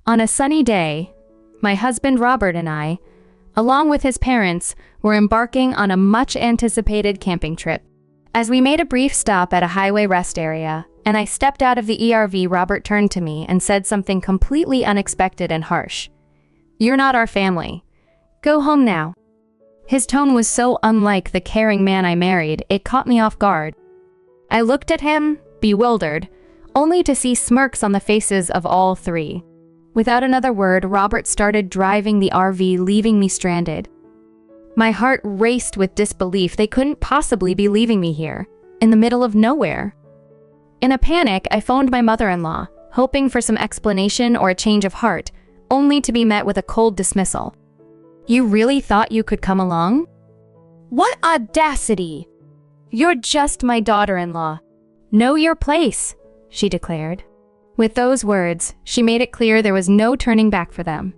On a sunny day, my husband Robert and I, along with his parents, were embarking on a much-anticipated camping trip. As we made a brief stop at a highway rest area, and I stepped out of the ERV, Robert turned to me and said something completely unexpected and harsh. "You're not our family. Go home now." His tone was so unlike the caring man I married, it caught me off guard. I looked at him, bewildered, only to see smirks on the faces of all three. Without another word, Robert started driving the RV, leaving me stranded. My heart raced with disbelief. They couldn't possibly be leaving me here, in the middle of nowhere. In a panic, I phoned my mother-in-law, hoping for some explanation or a change of heart, only to be met with a cold dismissal. "You really thought you could come along? What audacity! You're just my daughter-in-law. Know your place," she declared. With those words, she made it clear there was no turning back for them.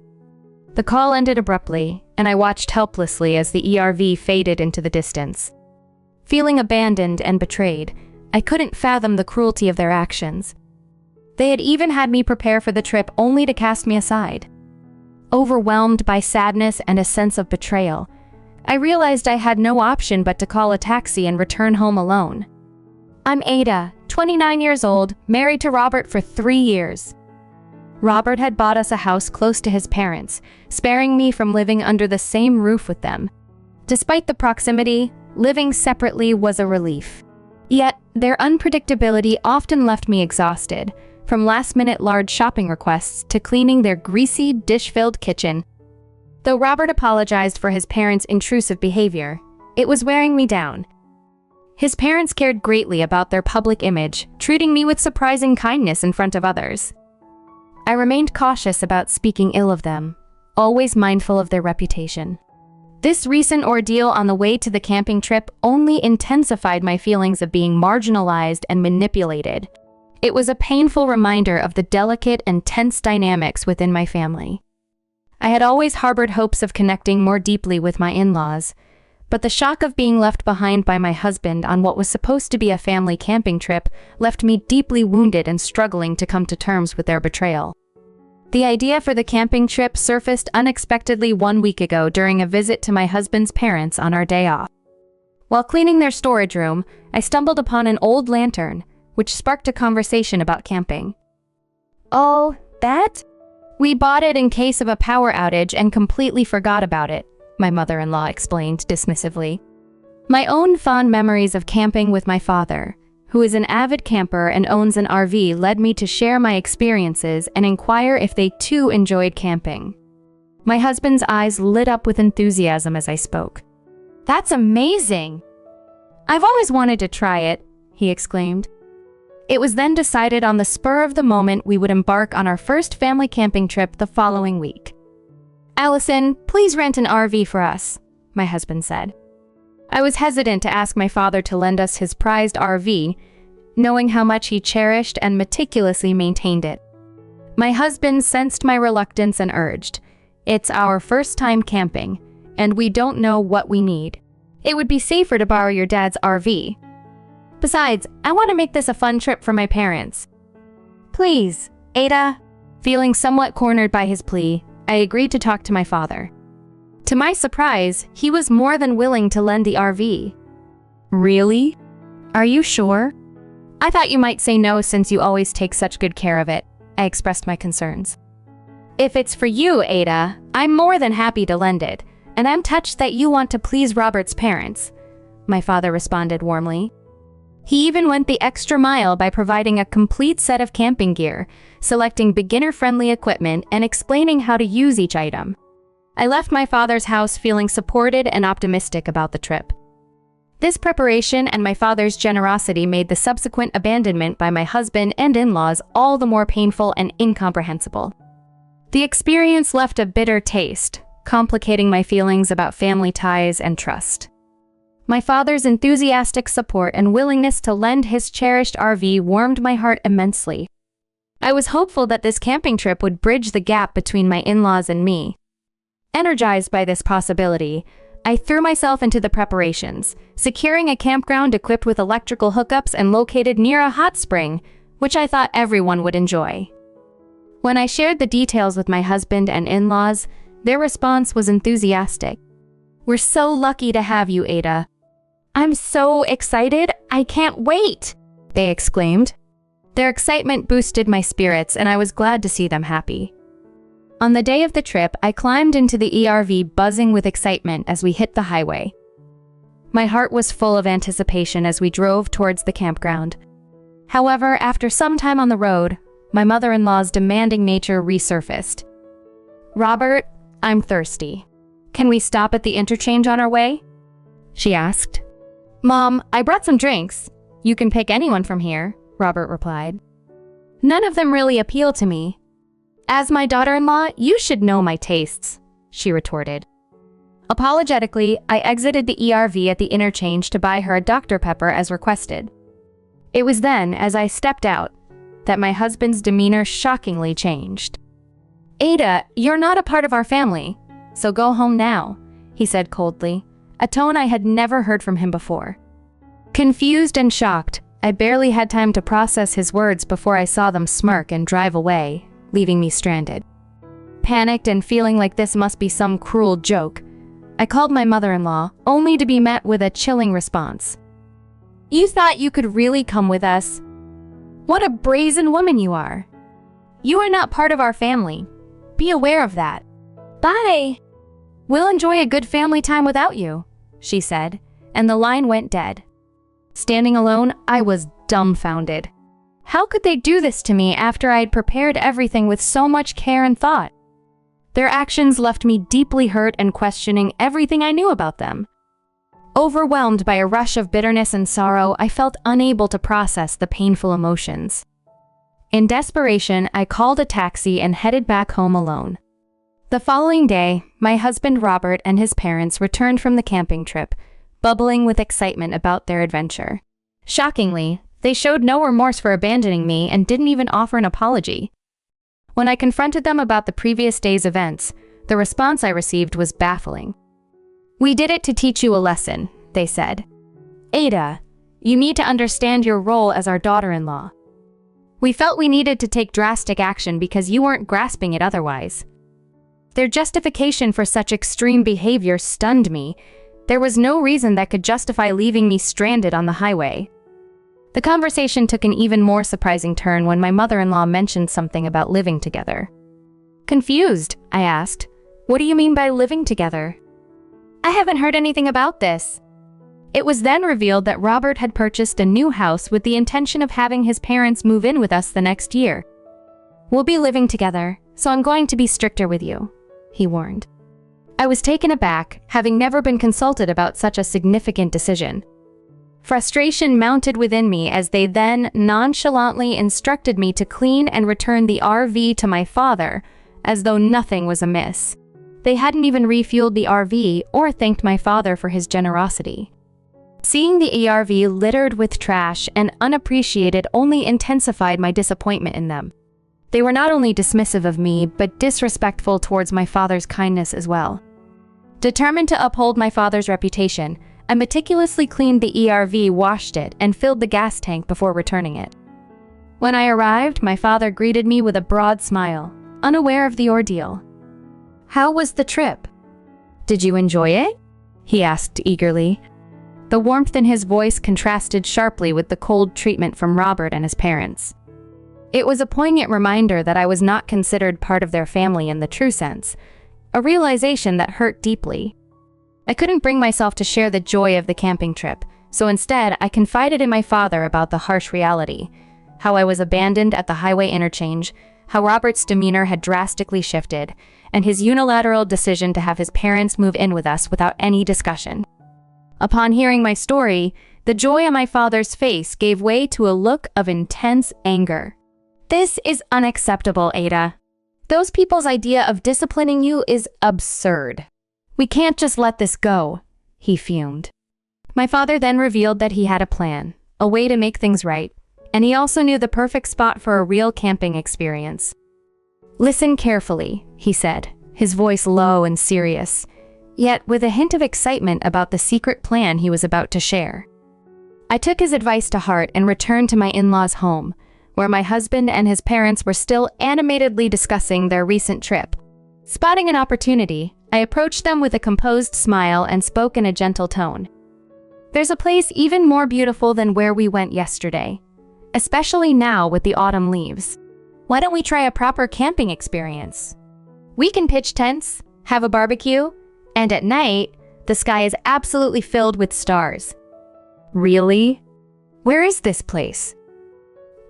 The call ended abruptly, and I watched helplessly as the ERV faded into the distance. Feeling abandoned and betrayed, I couldn't fathom the cruelty of their actions. They had even had me prepare for the trip only to cast me aside. Overwhelmed by sadness and a sense of betrayal, I realized I had no option but to call a taxi and return home alone. I'm Ada, 29 years old, married to Robert for 3 years. Robert had bought us a house close to his parents, sparing me from living under the same roof with them. Despite the proximity, living separately was a relief. Yet, their unpredictability often left me exhausted, from last-minute large shopping requests to cleaning their greasy, dish-filled kitchen. Though Robert apologized for his parents' intrusive behavior, it was wearing me down. His parents cared greatly about their public image, treating me with surprising kindness in front of others. I remained cautious about speaking ill of them, always mindful of their reputation. This recent ordeal on the way to the camping trip only intensified my feelings of being marginalized and manipulated. It was a painful reminder of the delicate and tense dynamics within my family. I had always harbored hopes of connecting more deeply with my in-laws, but the shock of being left behind by my husband on what was supposed to be a family camping trip left me deeply wounded and struggling to come to terms with their betrayal. The idea for the camping trip surfaced unexpectedly 1 week ago during a visit to my husband's parents on our day off. While cleaning their storage room, I stumbled upon an old lantern, which sparked a conversation about camping. "Oh, that? We bought it in case of a power outage and completely forgot about it," my mother-in-law explained dismissively. My own fond memories of camping with my father, who is an avid camper and owns an RV, led me to share my experiences and inquire if they too enjoyed camping. My husband's eyes lit up with enthusiasm as I spoke. "That's amazing! I've always wanted to try it," he exclaimed. It was then decided on the spur of the moment we would embark on our first family camping trip the following week. "Allison, please rent an RV for us," my husband said. I was hesitant to ask my father to lend us his prized RV, knowing how much he cherished and meticulously maintained it. My husband sensed my reluctance and urged, "It's our first time camping, and we don't know what we need. It would be safer to borrow your dad's RV. Besides, I want to make this a fun trip for my parents." "Please, Ada." Feeling somewhat cornered by his plea, I agreed to talk to my father. To my surprise, he was more than willing to lend the RV. "Really? Are you sure? I thought you might say no since you always take such good care of it," I expressed my concerns. "If it's for you, Ada, I'm more than happy to lend it, and I'm touched that you want to please Robert's parents," my father responded warmly. He even went the extra mile by providing a complete set of camping gear, selecting beginner-friendly equipment, and explaining how to use each item. I left my father's house feeling supported and optimistic about the trip. This preparation and my father's generosity made the subsequent abandonment by my husband and in-laws all the more painful and incomprehensible. The experience left a bitter taste, complicating my feelings about family ties and trust. My father's enthusiastic support and willingness to lend his cherished RV warmed my heart immensely. I was hopeful that this camping trip would bridge the gap between my in-laws and me. Energized by this possibility, I threw myself into the preparations, securing a campground equipped with electrical hookups and located near a hot spring, which I thought everyone would enjoy. When I shared the details with my husband and in-laws, their response was enthusiastic. "We're so lucky to have you, Aita." "I'm so excited, I can't wait!" they exclaimed. Their excitement boosted my spirits, and I was glad to see them happy. On the day of the trip, I climbed into the ERV buzzing with excitement as we hit the highway. My heart was full of anticipation as we drove towards the campground. However, after some time on the road, my mother-in-law's demanding nature resurfaced. "Robert, I'm thirsty. Can we stop at the interchange on our way?" she asked. "Mom, I brought some drinks. You can pick anyone from here," Robert replied. "None of them really appeal to me." "As my daughter-in-law, you should know my tastes," she retorted. Apologetically, I exited the ERV at the interchange to buy her a Dr. Pepper as requested. It was then, as I stepped out, that my husband's demeanor shockingly changed. "Aita, you're not a part of our family, so go home now," he said coldly, a tone I had never heard from him before. Confused and shocked, I barely had time to process his words before I saw them smirk and drive away, leaving me stranded. Panicked and feeling like this must be some cruel joke, I called my mother-in-law, only to be met with a chilling response. "You thought you could really come with us? What a brazen woman you are. You are not part of our family. Be aware of that. Bye. We'll enjoy a good family time without you," she said, and the line went dead. Standing alone, I was dumbfounded. How could they do this to me after I had prepared everything with so much care and thought? Their actions left me deeply hurt and questioning everything I knew about them. Overwhelmed by a rush of bitterness and sorrow, I felt unable to process the painful emotions. In desperation, I called a taxi and headed back home alone. The following day, my husband Robert and his parents returned from the camping trip, bubbling with excitement about their adventure. Shockingly, they showed no remorse for abandoning me and didn't even offer an apology. When I confronted them about the previous day's events, the response I received was baffling. "We did it to teach you a lesson," they said. "Aita, you need to understand your role as our daughter-in-law. We felt we needed to take drastic action because you weren't grasping it otherwise." Their justification for such extreme behavior stunned me. There was no reason that could justify leaving me stranded on the highway. The conversation took an even more surprising turn when my mother-in-law mentioned something about living together. Confused, I asked, "What do you mean by living together?" "I haven't heard anything about this." It was then revealed that Robert had purchased a new house with the intention of having his parents move in with us the next year. "We'll be living together, so I'm going to be stricter with you," he warned. I was taken aback, having never been consulted about such a significant decision. Frustration mounted within me as they then nonchalantly instructed me to clean and return the RV to my father, as though nothing was amiss. They hadn't even refueled the RV or thanked my father for his generosity. Seeing the ERV littered with trash and unappreciated only intensified my disappointment in them. They were not only dismissive of me, but disrespectful towards my father's kindness as well. Determined to uphold my father's reputation, I meticulously cleaned the ERV, washed it, and filled the gas tank before returning it. When I arrived, my father greeted me with a broad smile, unaware of the ordeal. "How was the trip? Did you enjoy it?" he asked eagerly. The warmth in his voice contrasted sharply with the cold treatment from Robert and his parents. It was a poignant reminder that I was not considered part of their family in the true sense, a realization that hurt deeply. I couldn't bring myself to share the joy of the camping trip, so instead I confided in my father about the harsh reality, how I was abandoned at the highway interchange, how Robert's demeanor had drastically shifted, and his unilateral decision to have his parents move in with us without any discussion. Upon hearing my story, the joy on my father's face gave way to a look of intense anger. "This is unacceptable, Aita. Those people's idea of disciplining you is absurd. We can't just let this go," he fumed. My father then revealed that he had a plan, a way to make things right, and he also knew the perfect spot for a real camping experience. "Listen carefully," he said, his voice low and serious, yet with a hint of excitement about the secret plan he was about to share. I took his advice to heart and returned to my in-laws' home, where my husband and his parents were still animatedly discussing their recent trip. Spotting an opportunity, I approached them with a composed smile and spoke in a gentle tone. "There's a place even more beautiful than where we went yesterday, especially now with the autumn leaves. Why don't we try a proper camping experience? We can pitch tents, have a barbecue, and at night, the sky is absolutely filled with stars." "Really? Where is this place?"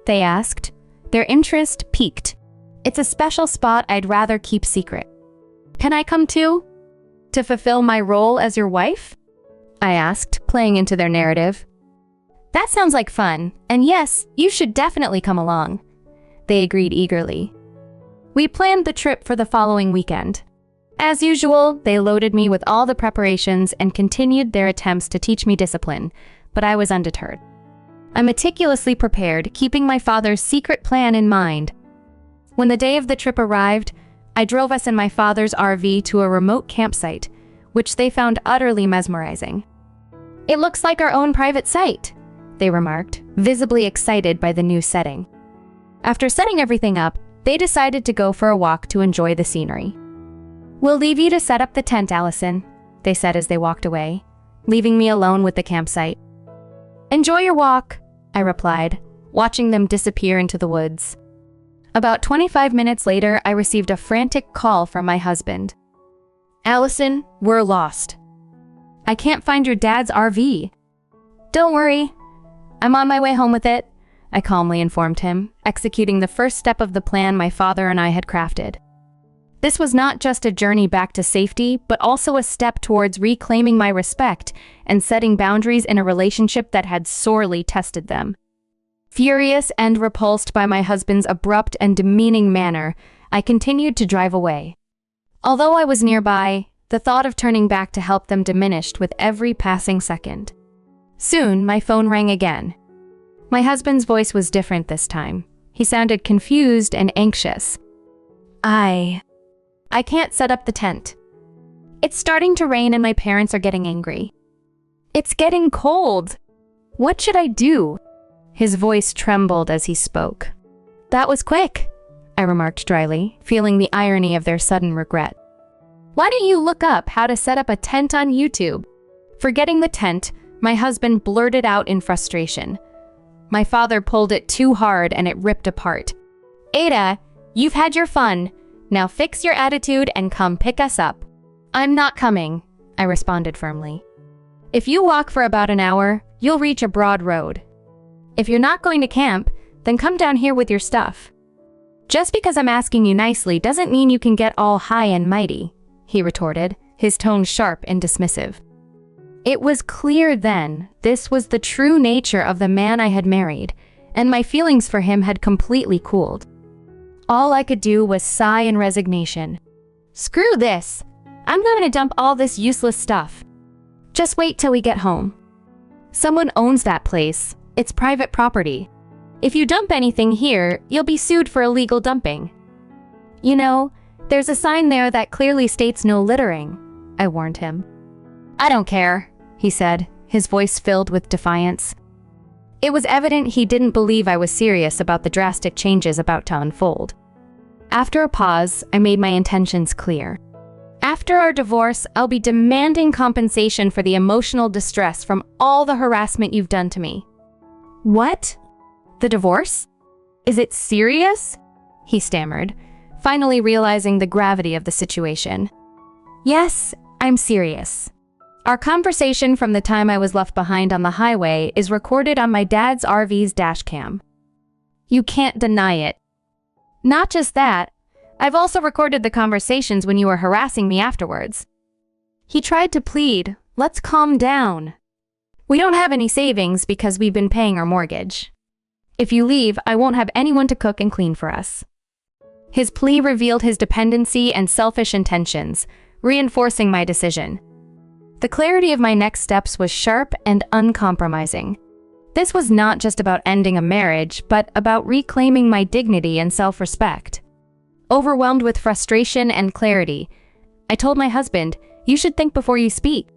they asked, their interest piqued. "It's a special spot I'd rather keep secret." "Can I come too? To fulfill my role as your wife?" I asked, playing into their narrative. "That sounds like fun, and yes, you should definitely come along," they agreed eagerly. We planned the trip for the following weekend. As usual, they loaded me with all the preparations and continued their attempts to teach me discipline, but I was undeterred. I meticulously prepared, keeping my father's secret plan in mind. When the day of the trip arrived, I drove us in my father's RV to a remote campsite, which they found utterly mesmerizing. "It looks like our own private site," they remarked, visibly excited by the new setting. After setting everything up, they decided to go for a walk to enjoy the scenery. "We'll leave you to set up the tent, Allison," they said as they walked away, leaving me alone with the campsite. "Enjoy your walk," I replied, watching them disappear into the woods. About 25 minutes later, I received a frantic call from my husband. "Allison, we're lost. I can't find your dad's RV." "Don't worry. I'm on my way home with it," I calmly informed him, executing the first step of the plan my father and I had crafted. This was not just a journey back to safety, but also a step towards reclaiming my respect and setting boundaries in a relationship that had sorely tested them. Furious and repulsed by my husband's abrupt and demeaning manner, I continued to drive away. Although I was nearby, the thought of turning back to help them diminished with every passing second. Soon, my phone rang again. My husband's voice was different this time. He sounded confused and anxious. I can't set up the tent. It's starting to rain and my parents are getting angry. It's getting cold. What should I do?" His voice trembled as he spoke. "That was quick," I remarked dryly, feeling the irony of their sudden regret. "Why don't you look up how to set up a tent on YouTube?" Forgetting the tent, my husband blurted out in frustration. My father pulled it too hard and it ripped apart. "Aita, you've had your fun. Now fix your attitude and come pick us up." "I'm not coming," I responded firmly. "If you walk for about an hour, you'll reach a broad road. If you're not going to camp, then come down here with your stuff." "Just because I'm asking you nicely doesn't mean you can get all high and mighty," he retorted, his tone sharp and dismissive. It was clear then this was the true nature of the man I had married, and my feelings for him had completely cooled. All I could do was sigh in resignation. "Screw this! I'm going to dump all this useless stuff. Just wait till we get home. Someone owns that place. It's private property. If you dump anything here, you'll be sued for illegal dumping. You know, there's a sign there that clearly states no littering," I warned him. "I don't care," he said, his voice filled with defiance. It was evident he didn't believe I was serious about the drastic changes about to unfold. After a pause, I made my intentions clear. "After our divorce, I'll be demanding compensation for the emotional distress from all the harassment you've done to me." "What? The divorce? Is it serious?" he stammered, finally realizing the gravity of the situation. "Yes, I'm serious. Our conversation from the time I was left behind on the highway is recorded on my dad's RV's dash cam. You can't deny it. Not just that, I've also recorded the conversations when you were harassing me afterwards." He tried to plead, "Let's calm down. We don't have any savings because we've been paying our mortgage. If you leave, I won't have anyone to cook and clean for us." His plea revealed his dependency and selfish intentions, reinforcing my decision. The clarity of my next steps was sharp and uncompromising. This was not just about ending a marriage, but about reclaiming my dignity and self-respect. Overwhelmed with frustration and clarity, I told my husband, "You should think before you speak.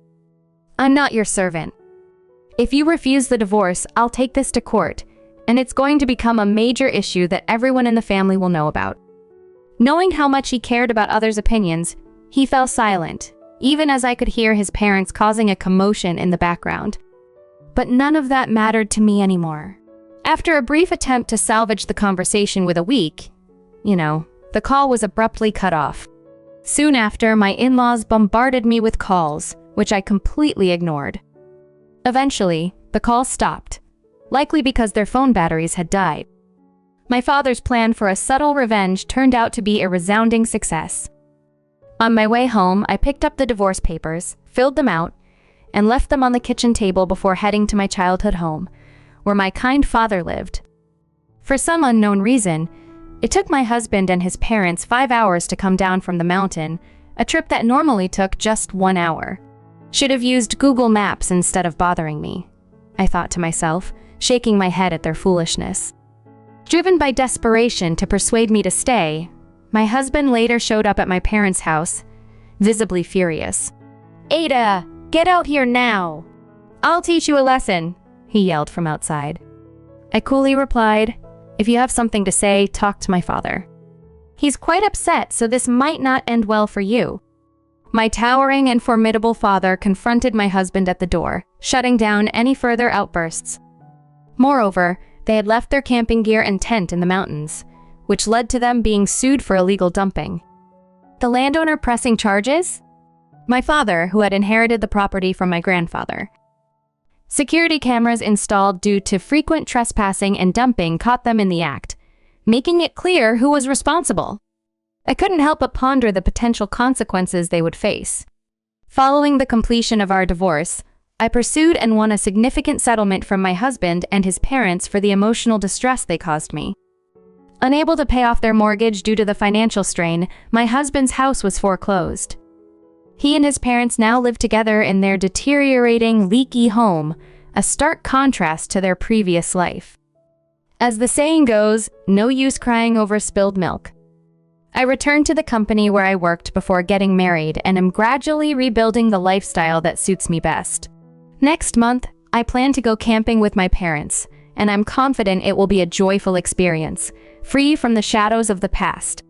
I'm not your servant. If you refuse the divorce, I'll take this to court, and it's going to become a major issue that everyone in the family will know about. Knowing how much he cared about others' opinions, he fell silent, even as I could hear his parents causing a commotion in the background. But none of that mattered to me anymore. After a brief attempt to salvage the conversation with a week, the call was abruptly cut off. Soon after, my in-laws bombarded me with calls, which I completely ignored. Eventually, the call stopped, likely because their phone batteries had died. My father's plan for a subtle revenge turned out to be a resounding success. On my way home, I picked up the divorce papers, filled them out, and left them on the kitchen table before heading to my childhood home, where my kind father lived. For some unknown reason, it took my husband and his parents 5 hours to come down from the mountain, a trip that normally took just 1 hour. Should have used Google Maps instead of bothering me, I thought to myself, shaking my head at their foolishness. Driven by desperation to persuade me to stay, my husband later showed up at my parents' house, visibly furious. "Aita, get out here now! I'll teach you a lesson," he yelled from outside. I coolly replied, "If you have something to say, talk to my father. He's quite upset, so this might not end well for you." My towering and formidable father confronted my husband at the door, shutting down any further outbursts. Moreover, they had left their camping gear and tent in the mountains, which led to them being sued for illegal dumping. The landowner pressing charges? My father, who had inherited the property from my grandfather. Security cameras installed due to frequent trespassing and dumping caught them in the act, making it clear who was responsible. I couldn't help but ponder the potential consequences they would face. Following the completion of our divorce, I pursued and won a significant settlement from my husband and his parents for the emotional distress they caused me. Unable to pay off their mortgage due to the financial strain, my husband's house was foreclosed. He and his parents now live together in their deteriorating, leaky home, a stark contrast to their previous life. As the saying goes, no use crying over spilled milk. I returned to the company where I worked before getting married and am gradually rebuilding the lifestyle that suits me best. Next month, I plan to go camping with my parents, and I'm confident it will be a joyful experience, free from the shadows of the past.